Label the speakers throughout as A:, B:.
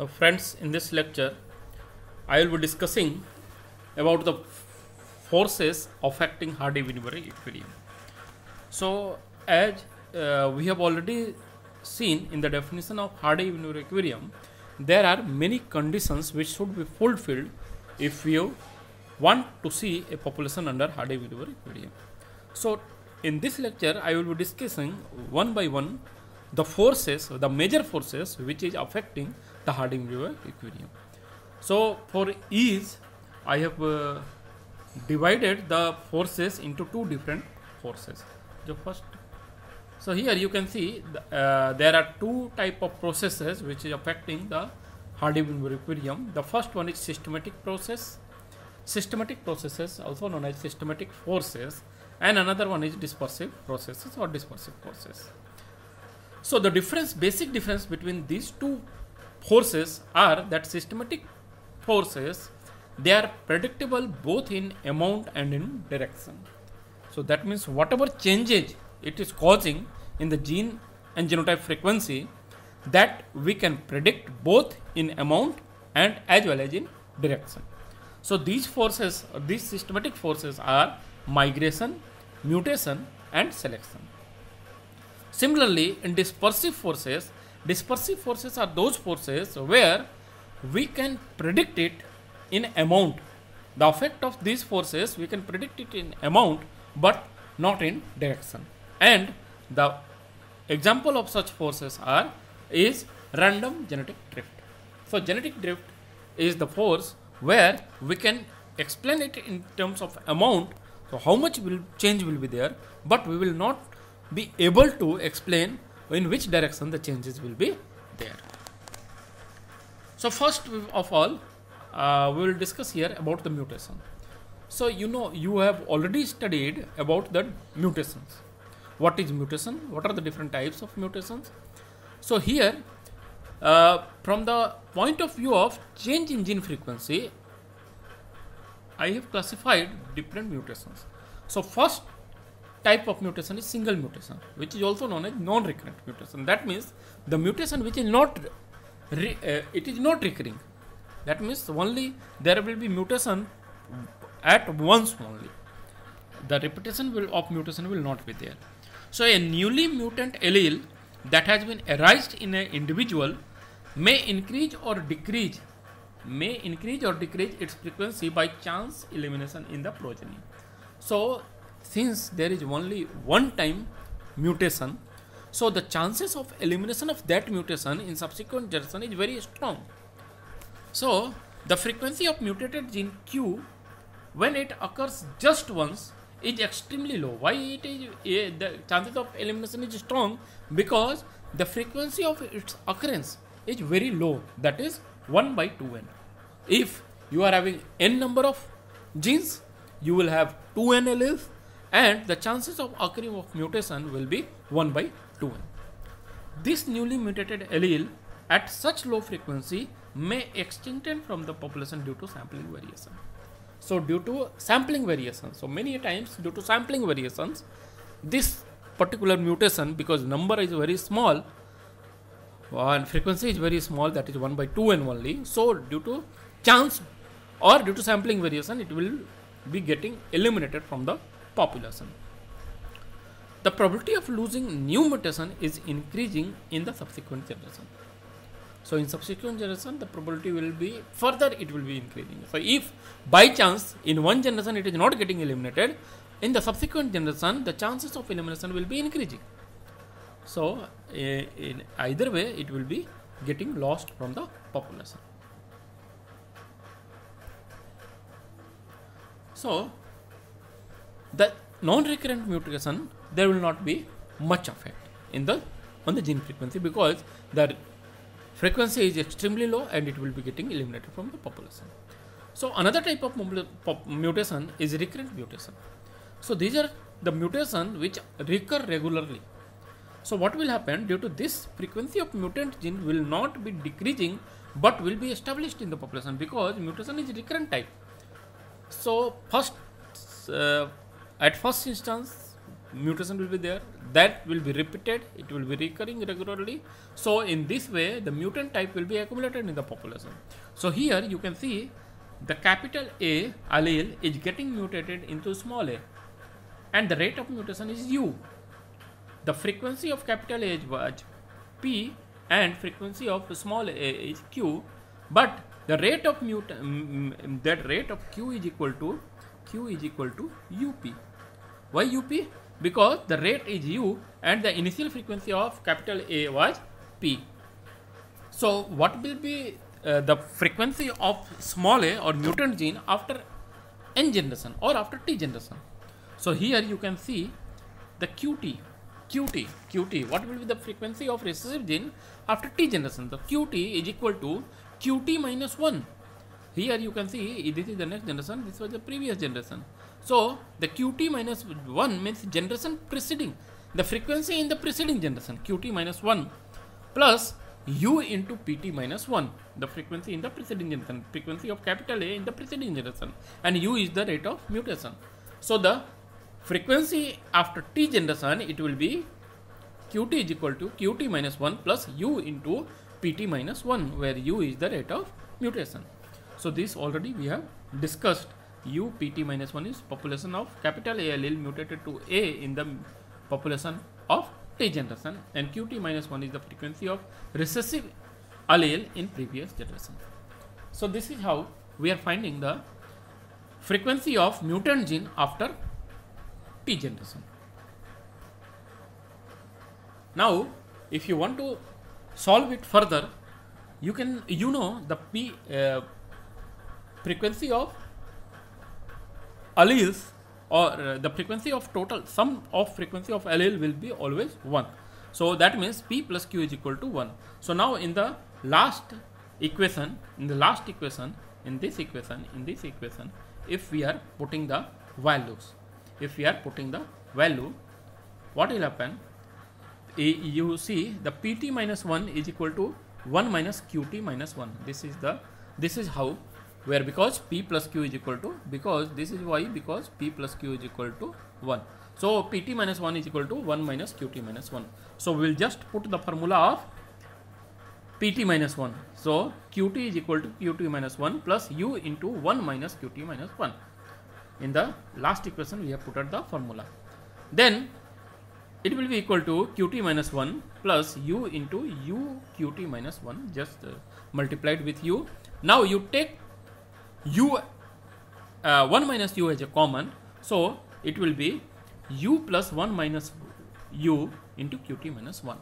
A: Friends, in this lecture I will be discussing about the forces affecting Hardy-Weinberg Equilibrium. So as we have already seen in the definition of Hardy-Weinberg Equilibrium, there are many conditions which should be fulfilled if you want to see a population under Hardy-Weinberg Equilibrium. So in this lecture I will be discussing one by one the forces, the major forces which is affecting the Hardy-Weinberg Equilibrium. So for ease I have divided the forces into two different forces. So here you can see there are two type of processes which is affecting the Hardy-Weinberg Equilibrium. The first one is systematic process. Systematic processes, also known as systematic forces, and another one is dispersive processes or dispersive forces. So the basic difference between these two forces are that systematic forces, they are predictable both in amount and in direction. So that means whatever changes it is causing in the gene and genotype frequency, that we can predict both in amount and as well as in direction. So these forces, these systematic forces are migration, mutation and selection. Similarly, in dispersive forces are those forces where we can predict it in amount. The effect of these forces we can predict it in amount but not in direction. And the example of such forces is random genetic drift. So genetic drift is the force where we can explain it in terms of amount, so how much change will be there, but we will not be able to explain in which direction the changes will be there. So first of all, we will discuss here about the mutation. So you have already studied about the mutations. What is mutation? What are the different types of mutations? So here, from the point of view of change in gene frequency, I have classified different mutations. So first type of mutation is single mutation, which is also known as non-recurrent mutation. That means the mutation which is not recurring. That means only there will be mutation at once only. The repetition of mutation will not be there. So a newly mutant allele that has been arised in an individual may increase or decrease its frequency by chance elimination in the progeny. So since there is only one time mutation, so the chances of elimination of that mutation in subsequent generation is very strong. So the frequency of mutated gene Q, when it occurs just once, is extremely low. Why it is the chances of elimination is strong? Because the frequency of its occurrence is very low, that is 1 by 2n. If you are having n number of genes, you will have 2n alleles, and the chances of occurring of mutation will be 1 by 2n. This newly mutated allele at such low frequency may extinct from the population due to sampling variation. So due to sampling variation, so many times due to sampling variations, this particular mutation, because number is very small and frequency is very small, that is 1 by 2n only, so due to chance or due to sampling variation, it will be getting eliminated from the population. The probability of losing new mutation is increasing in the subsequent generation. So in subsequent generation, the probability will be further, it will be increasing. So if by chance in one generation it is not getting eliminated, in the subsequent generation the chances of elimination will be increasing. So in either way it will be getting lost from the population. So the non-recurrent mutation, there will not be much effect on the gene frequency, because the frequency is extremely low and it will be getting eliminated from the population. So another type of mutation is recurrent mutation. So these are the mutations which recur regularly. So what will happen? Due to this, frequency of mutant gene will not be decreasing but will be established in the population, because mutation is recurrent type. So at first instance mutation will be there, that will be repeated, it will be recurring regularly. So in this way the mutant type will be accumulated in the population. So here you can see the capital A allele is getting mutated into small a, and the rate of mutation is U. The frequency of capital A was P and frequency of small a is Q, but the rate of that rate of Q is equal to UP. Why UP? Because the rate is U and the initial frequency of capital A was P. So what will be the frequency of small a or mutant gene after N generation or after T generation? So here you can see the QT. What will be the frequency of recessive gene after T generation? The QT is equal to QT minus 1. Here you can see this is the next generation, this was the previous generation. So the QT minus 1 means generation preceding, the frequency in the preceding generation, QT minus 1 plus U into PT minus 1, the frequency in the preceding generation, frequency of capital A in the preceding generation, and U is the rate of mutation. So the frequency after T generation, it will be QT is equal to QT minus 1 plus U into PT minus 1, where U is the rate of mutation. So this already we have discussed. U PT minus 1 is population of capital A allele mutated to A in the population of T generation, and QT minus 1 is the frequency of recessive allele in previous generation. So this is how we are finding the frequency of mutant gene after T generation. Now if you want to solve it further, you can, the P frequency of alleles, or the frequency of total sum of frequency of allele will be always 1. So that means P plus Q is equal to 1. So now in the last equation, in this equation, if we are putting the values, what will happen? You see the PT minus 1 is equal to 1 minus QT minus 1. This is how, where because P plus Q is equal to, because this is why, because P plus Q is equal to 1. So PT minus 1 is equal to 1 minus QT minus 1. So we will just put the formula of PT minus 1. So QT is equal to QT minus 1 plus U into 1 minus QT minus 1. In the last equation we have put the formula. Then it will be equal to QT minus 1 plus U into U QT minus 1, just multiplied with U. Now you take U 1 minus U as a common, so it will be U plus 1 minus U into QT minus 1.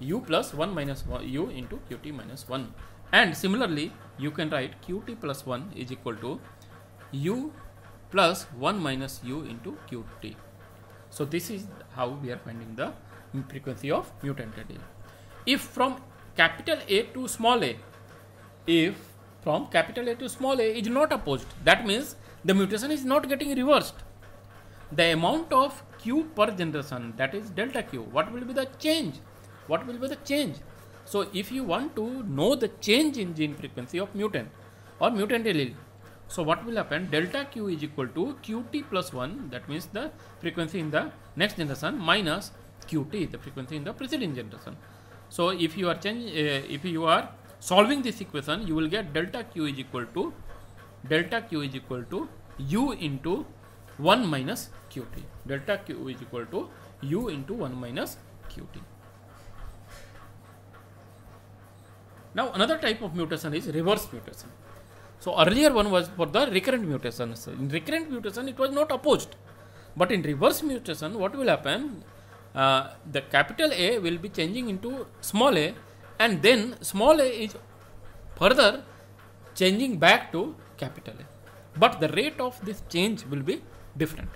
A: U plus 1 minus U into QT minus 1. And similarly you can write QT plus 1 is equal to U plus 1 minus U into QT. So this is how we are finding the frequency of mutant allele. If from capital A to small a, is not opposed, that means the mutation is not getting reversed. The amount of Q per generation, that is delta Q, what will be the change? So if you want to know the change in gene frequency of mutant or mutant allele, so what will happen? Delta Q is equal to QT plus 1, that means the frequency in the next generation, minus QT, the frequency in the preceding generation. So if you are solving this equation, you will get delta Q is equal to U into 1 minus QT. Delta Q is equal to U into 1 minus QT. Now another type of mutation is reverse mutation. So earlier one was for the recurrent mutations. In recurrent mutation it was not opposed, but in reverse mutation what will happen? The capital A will be changing into small a, and then small a is further changing back to capital A. But the rate of this change will be different.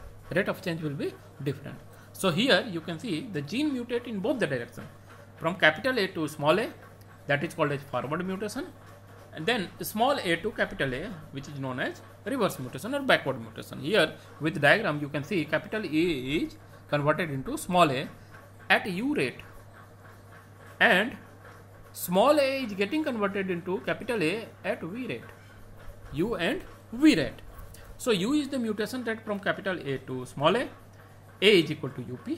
A: So here you can see the gene mutate in both the direction, from capital A to small a, that is called as forward mutation, and then small a to capital A, which is known as reverse mutation or backward mutation. Here with the diagram you can see capital A is converted into small a at U rate, and small a is getting converted into capital A at V rate, U and V rate. So U is the mutation rate from capital A to small a, A is equal to UP.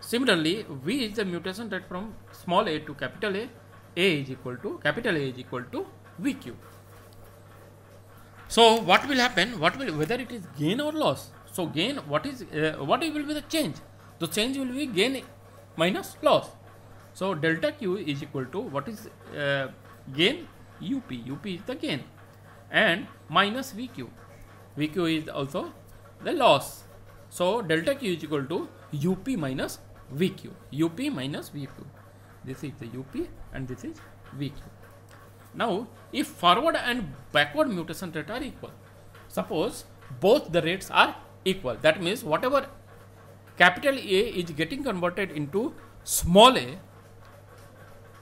A: Similarly, V is the mutation rate from small a to capital A. A is equal to capital A is equal to VQ. So what will happen? Whether it is gain or loss? So gain, what will be the change? The change will be gain minus loss. So delta Q is equal to what is gain? UP. UP is the gain, and minus VQ. VQ is also the loss. So delta Q is equal to UP minus VQ. UP minus VQ. This is the UP and this is VQ. Now, if forward and backward mutation rate are equal, suppose both the rates are equal, that means whatever capital A is getting converted into small a,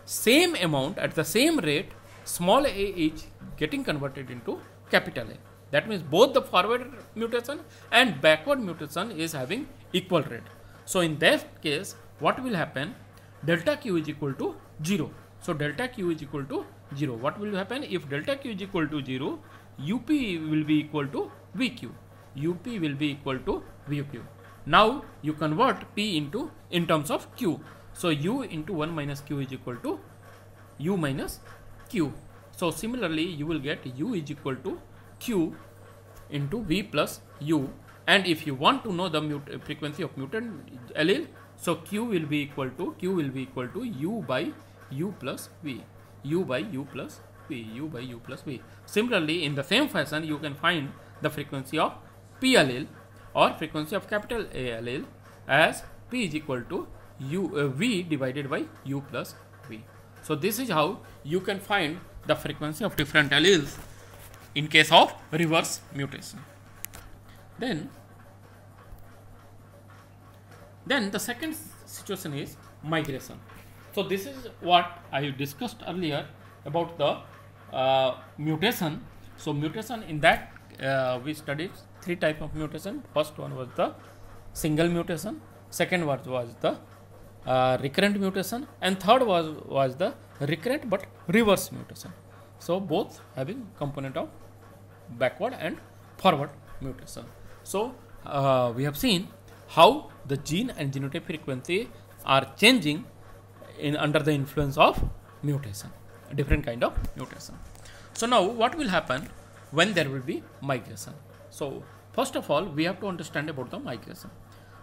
A: same amount at the same rate, small a is getting converted into capital A. That means both the forward mutation and backward mutation is having equal rate. So in that case, what will happen? Delta Q is equal to 0. So delta Q is equal to 0. What will happen? If delta Q is equal to 0, UP will be equal to VQ. UP will be equal to VQ. Now you convert P into in terms of Q. So U into 1 minus Q is equal to U minus Q. So similarly, you will get U is equal to Q into V plus U. And if you want to know the frequency of mutant allele, so Q will be equal to U by U plus V. U by U plus V. U by U plus V. Similarly, in the same fashion, you can find the frequency of P allele or frequency of capital A allele as P is equal to V divided by U plus V. So this is how you can find the frequency of different alleles in case of reverse mutation. Then the second situation is migration. So this is what I discussed earlier about the mutation. So mutation, in that we studied 3 types of mutation. First one was the single mutation, second was the recurrent mutation, and third was the recurrent but reverse mutation. So both having component of backward and forward mutation. So we have seen how the gene and genotype frequency are changing under the influence of mutation, a different kind of mutation. So now what will happen when there will be migration? So first of all, we have to understand about the migration.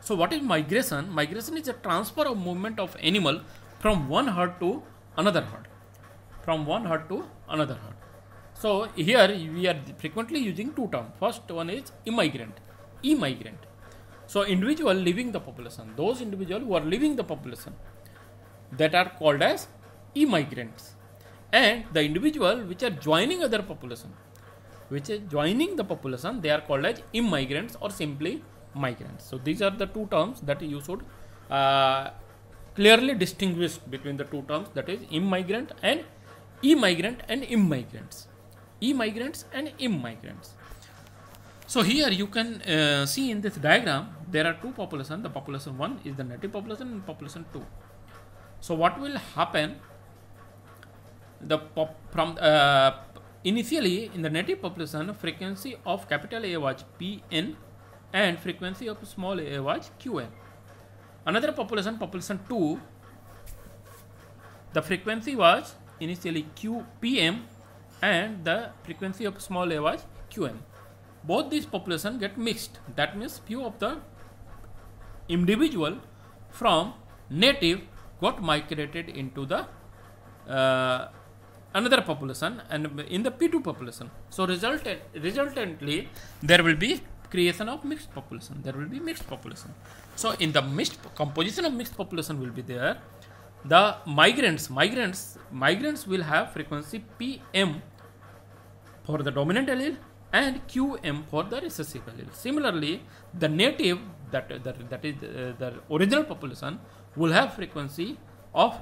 A: So what is migration? Migration is a transfer of movement of animal from one herd to another herd. From one herd to another herd. So here we are frequently using 2 terms. First one is immigrant. Emigrant. So individual leaving the population. Those individuals who are leaving the population, that are called as immigrants. And the individual which are joining other population, which is joining the population, they are called as immigrants or simply migrants. So these are the 2 terms that you should clearly distinguish between the 2 terms, that is immigrant and immigrants. Immigrants and immigrants. So here you can see in this diagram there are 2 populations. The population 1 is the native population and population 2. So what will happen? Initially in the native population, frequency of capital A was Pn and frequency of small a was Qn. Another population 2, the frequency was initially Qpm and the frequency of small a was Qm. Both these population get mixed. That means few of the individual from native got migrated into the another population and in the P2 population. So resultantly there will be creation of mixed population. There will be mixed population. So in the mixed composition of mixed population will be there. The migrants will have frequency Pm for the dominant allele and Qm for the recessive allele. Similarly, the native, that is the original population, will have frequency of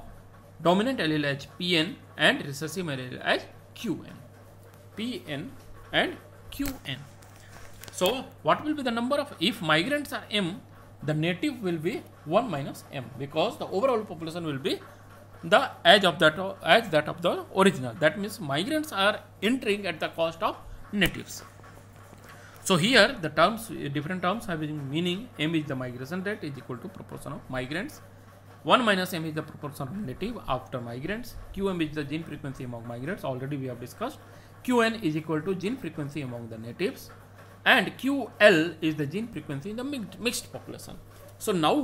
A: dominant allele as Pn and recessive allele as Qn. Pn and Qn. So what will be the number of, if migrants are m, the native will be 1 minus m, because the overall population will be the as that of the original. That means migrants are entering at the cost of natives. So here the terms, different terms having meaning. M is the migration rate is equal to proportion of migrants. 1 minus M is the proportion of native after migrants. Qm is the gene frequency among migrants. Already we have discussed. Qn is equal to gene frequency among the natives. And QL is the gene frequency in the mixed population. So now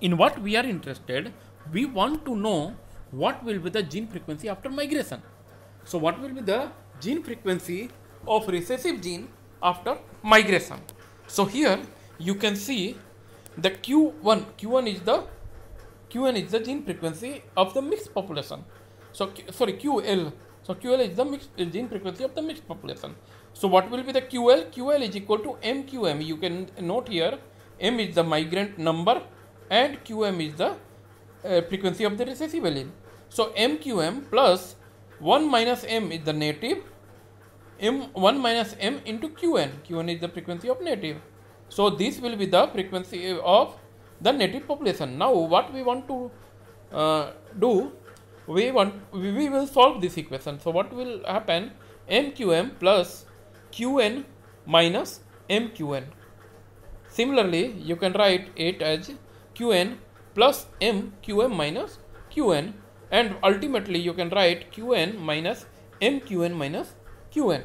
A: in what we are interested, we want to know what will be the gene frequency after migration. So what will be the gene frequency of recessive gene after migration? So here you can see the Q1 is the gene frequency of the mixed population. So QL. So QL is the gene frequency of the mixed population. So what will be the QL? QL is equal to MQM. You can note here M is the migrant number and QM is the frequency of the recessive allele. So MQM plus 1 minus M is the native. 1 minus M into Qn. Qn is the frequency of native. So this will be the frequency of the native population. Now what we want to do, we will solve this equation. So what will happen? MQM plus Qn minus MQn. Similarly, you can write it as Qn plus MQm minus Qn, and ultimately you can write Qn minus MQn minus Qn.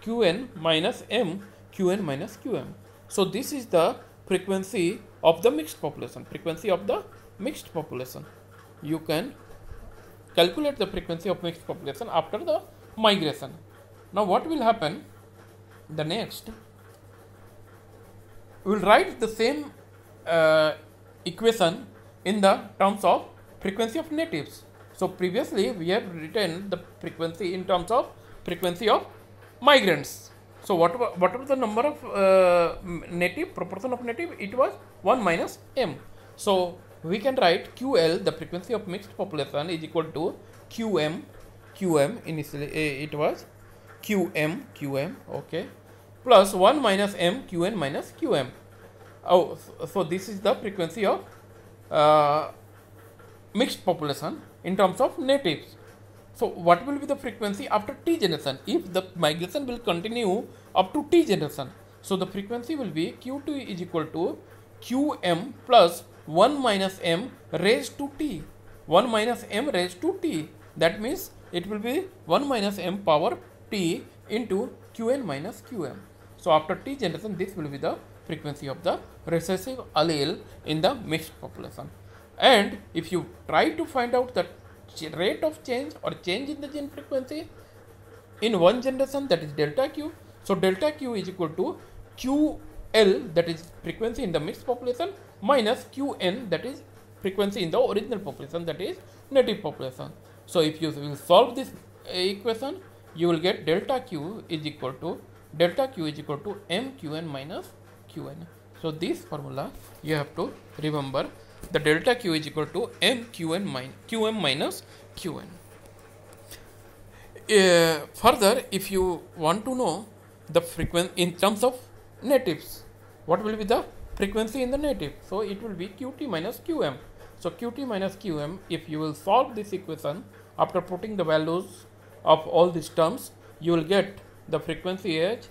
A: Qn minus MQn minus Qm. So this is the frequency of the mixed population. Frequency of the mixed population. You can calculate the frequency of mixed population after the migration. Now what will happen? The next, we will write the same equation in the terms of frequency of natives. So previously we have written the frequency in terms of frequency of migrants. So whatever the number of native, proportion of native, it was 1 minus M. So we can write QL, the frequency of mixed population, is equal to QM initially it was QM, okay, plus 1 minus M Qn minus Qm. Oh, so this is the frequency of mixed population in terms of natives. So what will be the frequency after T generation? If the migration will continue up to T generation, so the frequency will be Q2 is equal to Qm plus 1 minus M raised to T. 1 minus M raised to T. That means it will be 1 minus M power T into Qn minus Qm. So after T generation, this will be the frequency of the recessive allele in the mixed population. And if you try to find out the rate of change or change in the gene frequency in one generation, that is delta Q. So delta Q is equal to QL, that is frequency in the mixed population, minus Qn, that is frequency in the original population, that is native population. So if you will solve this equation, you will get delta Q is equal to MQn minus Qn. So this formula you have to remember, the delta Q is equal to MQn Qm minus Qn. Further, if you want to know the frequency in terms of natives, what will be the frequency in the native? So it will be Qt minus Qm. So Qt minus Qm, if you will solve this equation after putting the values of all these terms, you will get the frequency as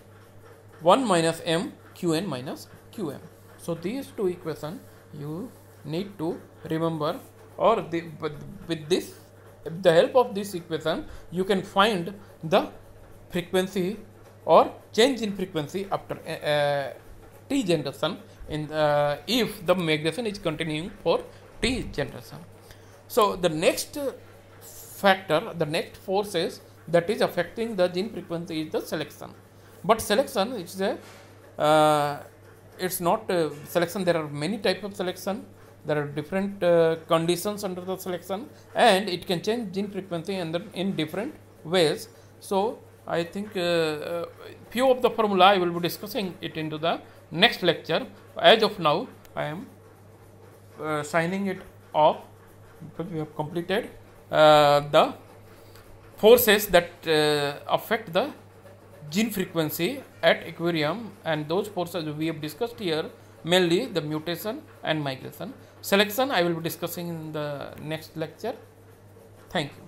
A: 1 minus M Qn minus Qm. So these two equations you need to remember, or with this, the help of this equation, you can find the frequency or change in frequency after T generation in if the migration is continuing for T generation. So the next factor, the next forces that is affecting the gene frequency is the selection. But selection is it's not selection. There are many types of selection. There are different conditions under the selection, and it can change gene frequency in different ways. So I think few of the formula I will be discussing it into the next lecture. As of now, I am signing it off because we have completed the forces that affect the gene frequency at equilibrium, and those forces we have discussed here, mainly the mutation and migration. Selection I will be discussing in the next lecture. Thank you.